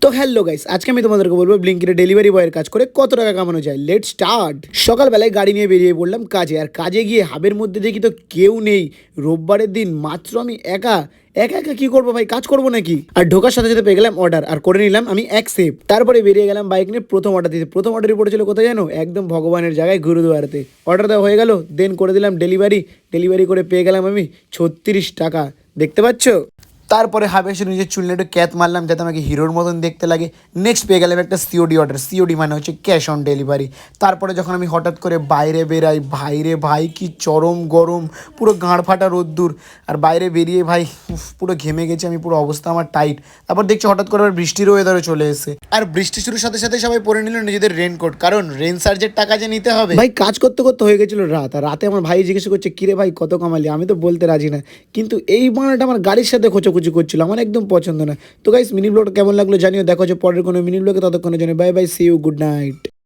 তো hello guys, আজকে আমি তোমাদেরকে বলবো ব্লিঙ্কিটের ডেলিভারি বয়ের কাজ করে কত টাকা কামানো যায়। Let's start. সকালবেলায় গাড়ি নিয়ে বেরিয়ে পড়লাম কাজে, আর কাজে গিয়ে হাবের মধ্যে দেখি তো কেউ নেই। রোববারের দিন মাত্র আমি একা একা একা কি করবো ভাই, কাজ করবো নাকি? আর ঢোকার সাথে সাথে পেয়ে গেলাম অর্ডার, আর করে নিলাম আমি অ্যাকসেপ্ট। তারপরে বেরিয়ে গেলাম বাইক নিয়ে প্রথম অর্ডার দিতে। প্রথম অর্ডারই পড়েছিল কোথায় জানো? একদম ভগবানের জায়গায়, গুরুদুয়ারাতে। অর্ডার দেওয়া হয়ে গেল, দেন করে দিলাম ডেলিভারি। ডেলিভারি করে পেয়ে গেলাম আমি 36 টাকা। দেখতে পাচ্ছ? তারপরে হাবে এসে নিজের চুল একটু ক্যাত মারলাম যাতে আমাকে হিরোর মতন দেখতে লাগে। নেক্সট পেয়ে গেলাম একটা সিওডি অর্ডার। সিওডি মানে হচ্ছে ক্যাশ অন ডেলিভারি। তারপরে যখন আমি হঠাৎ করে বাইরে বেরাই, ভাইরে ভাই কি চরম গরম, পুরো গাঁড় ফাটা রোদ্দুর। আর বাইরে বেরিয়ে ভাই পুরো ঘেমে গেছি আমি, পুরো অবস্থা আমার টাইট। তারপর দেখছি হঠাৎ করে আবার বৃষ্টির ওয়েদারও চলে এসে, আর বৃষ্টি শুরুর সাথে সাথে সবাই পরে নিল নিজেদের রেনকোট, কারণ রেন সার্জের টাকা যে নিতে হবে। ভাই কাজ করতে করতে হয়ে গেছিল রাত, আর রাতে আমার ভাই জিজ্ঞেস করছে কিরে ভাই কত কামালি, আমি তো বলতে রাজি না, কিন্তু এই বানাটা আমার গাড়ির সাথে খোঁচাখুচি করছিল, আমার একদম পছন্দ না। তো গাইস, মিনি ব্লগটা কেমন লাগলো জানিও। দেখা হচ্ছে পরের কোনো মিনি ব্লগে, ততক্ষণের জন্য bye bye, see you, good night.